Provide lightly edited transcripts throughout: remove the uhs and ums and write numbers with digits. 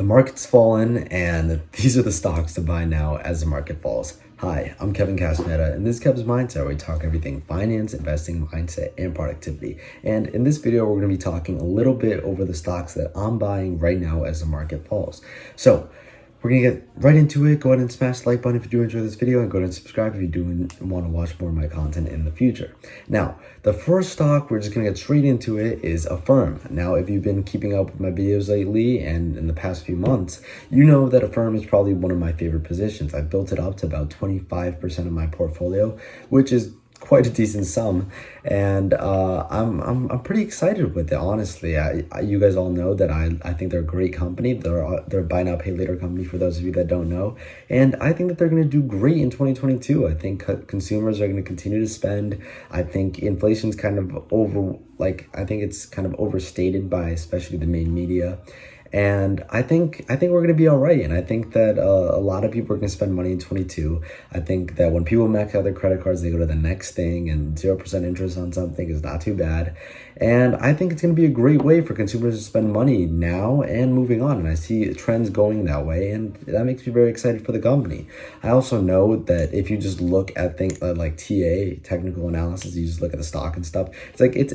The market's fallen, and these are the stocks to buy now as the market falls. Hi, I'm Kevin Castaneda, and this is Kev's Mindset, where we talk everything finance, investing, mindset, and productivity. And in this video, we're going to be talking a little bit over the stocks that I'm buying right now as the market falls. So we're going to get right into it. Go ahead and smash the like button if you do enjoy this video, and go ahead and subscribe if you do want to watch more of my content in the future. Now, the first stock, we're just going to get straight into it, is Affirm. Now, if you've been keeping up with my videos lately and in the past few months, you know that Affirm is probably one of my favorite positions. I built it up to about 25% of my portfolio, which is quite a decent sum, and I'm pretty excited with it, honestly. You guys all know that I think they're a great company. They're buy now pay later company, for those of you that don't know, and I think that they're going to do great in 2022. I think consumers are going to continue to spend. I think inflation's kind of I think it's kind of overstated by especially the main media. And I think we're going to be all right. And I think that a lot of people are going to spend money in 22. I think that when people max out their credit cards, they go to the next thing, and 0% interest on something is not too bad. And I think it's going to be a great way for consumers to spend money now and moving on. And I see trends going that way, and that makes me very excited for the company. I also know that if you just look at things like TA, technical analysis, you just look at the stock and stuff, it's like it's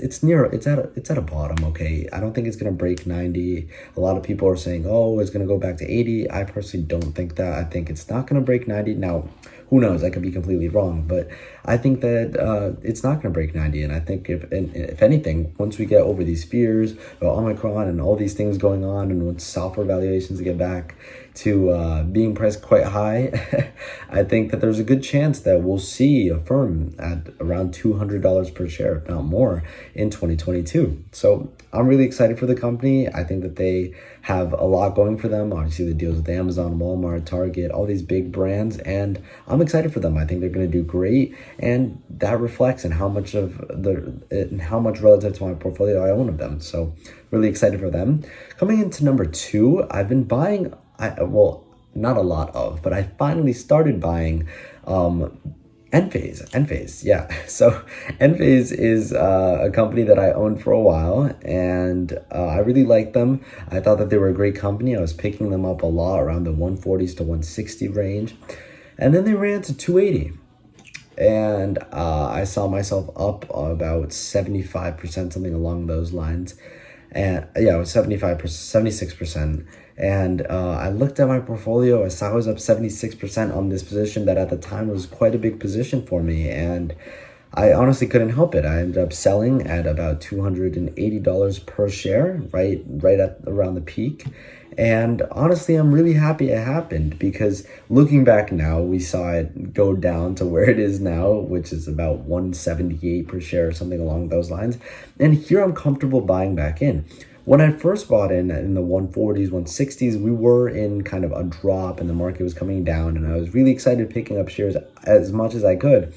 at a bottom. Okay, I don't think it's going to break 90. A lot of people are saying, oh, it's going to go back to 80. I personally don't think that. I think it's not going to break 90. Now, who knows? I could be completely wrong, but I think that it's not going to break 90. And I think if anything, once we get over these fears about Omicron and all these things going on, and once software valuations get back to being priced quite high, I think that there's a good chance that we'll see Affirm at around $200 per share, if not more, in 2022. So I'm really excited for the company. I think that they have a lot going for them. Obviously, the deals with Amazon, Walmart, Target, all these big brands, and I'm excited for them. I think they're going to do great, and that reflects in how much relative to my portfolio I own of them. So really excited for them. Coming into number 2, I've been buying, not a lot of, but I finally started buying Enphase, yeah. So Enphase is a company that I owned for a while, and I really liked them. I thought that they were a great company. I was picking them up a lot around the 140s to 160 range, and then they ran to 280. And I saw myself up about 75%, something along those lines. And yeah, it was 75%, 76%. And I looked at my portfolio. I saw I was up 76% on this position that at the time was quite a big position for me. And I honestly couldn't help it. I ended up selling at about $280 per share, right at around the peak. And honestly, I'm really happy it happened, because looking back now, we saw it go down to where it is now, which is about 178 per share or something along those lines. And here I'm comfortable buying back in. When I first bought in the 140s, 160s, we were in kind of a drop and the market was coming down, and I was really excited picking up shares as much as I could.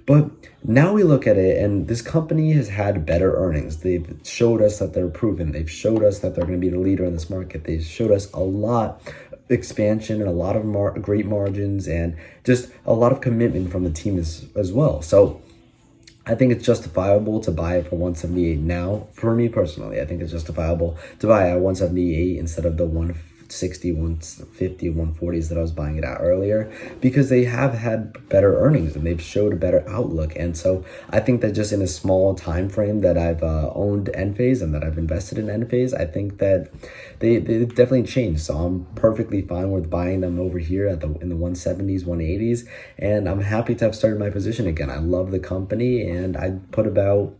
But now we look at it, and this company has had better earnings. They've showed us that they're proven. They've showed us that they're going to be the leader in this market. They've showed us a lot of expansion and a lot of great margins, and just a lot of commitment from the team as well. So I think it's justifiable to buy it for 178 now. For me personally, I think it's justifiable to buy at 178 instead of the 160, 150, 140s that I was buying it at earlier, because they have had better earnings and they've showed a better outlook. And so I think that just in a small time frame that I've owned Enphase and that I've invested in Enphase, I think that they've definitely changed. So I'm perfectly fine with buying them over here in the 170s, 180s, and I'm happy to have started my position again. I love the company, and I put about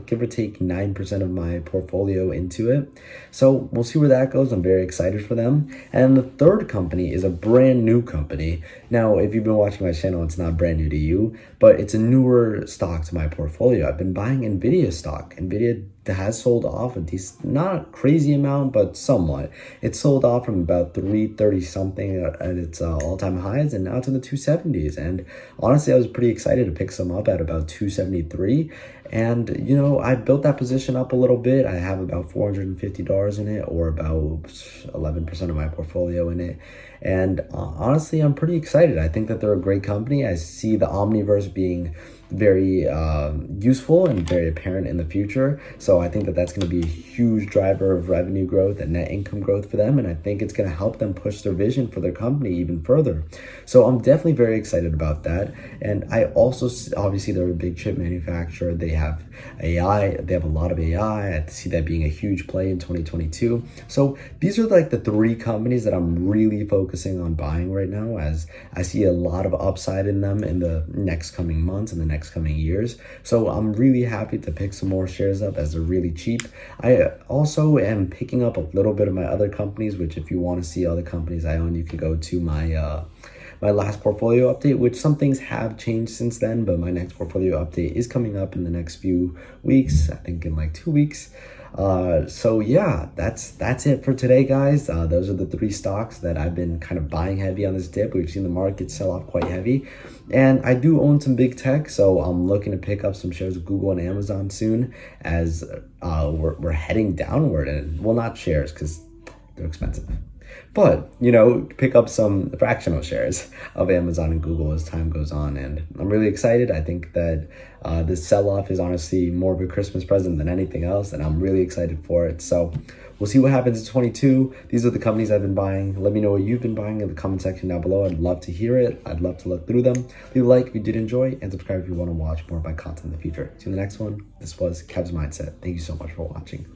give or take 9% of my portfolio into it. So we'll see where that goes. I'm very excited for them. And the third company is a brand new company. Now, if you've been watching my channel, it's not brand new to you, but it's a newer stock to my portfolio. I've been buying Nvidia stock. Nvidia has sold off a decent, not a crazy amount, but somewhat. It sold off from about 330 something at its all-time highs, and now it's in the 270s. And honestly, I was pretty excited to pick some up at about 273. And, you know, I built that position up a little bit. I have about $450 in it, or about 11% of my portfolio in it. And honestly, I'm pretty excited. I think that they're a great company. I see the Omniverse being very useful and very apparent in the future. So I think that that's going to be a huge driver of revenue growth and net income growth for them. And I think it's going to help them push their vision for their company even further. So I'm definitely very excited about that. And I also, obviously, they're a big chip manufacturer. They have AI. They have a lot of AI. I see that being a huge play in 2022. So these are like the three companies that I'm really focusing on buying right now, as I see a lot of upside in them in the next coming months and the next coming years. So I'm really happy to pick some more shares up as they're really cheap. I also am picking up a little bit of my other companies, which if you want to see other companies I own, you can go to my last portfolio update, which some things have changed since then, but my next portfolio update is coming up in the next few weeks, I think in like 2 weeks. So yeah, that's it for today, guys. Those are the three stocks that I've been kind of buying heavy on this dip. We've seen the market sell off quite heavy, and I do own some big tech, so I'm looking to pick up some shares of Google and Amazon soon, as we're heading downward. And well, not shares because they're expensive, but pick up some fractional shares of Amazon and Google as time goes on. And I'm really excited. I think that this sell-off is honestly more of a Christmas present than anything else, and I'm really excited for it. So we'll see what happens in 22. These are the companies I've been buying. Let me know what you've been buying in the comment section down below. I'd love to hear it. I'd love to look through them. Leave a like if you did enjoy, and subscribe if you want to watch more of my content in the future. See you in the next one. This was Kev's Mindset. Thank you so much for watching.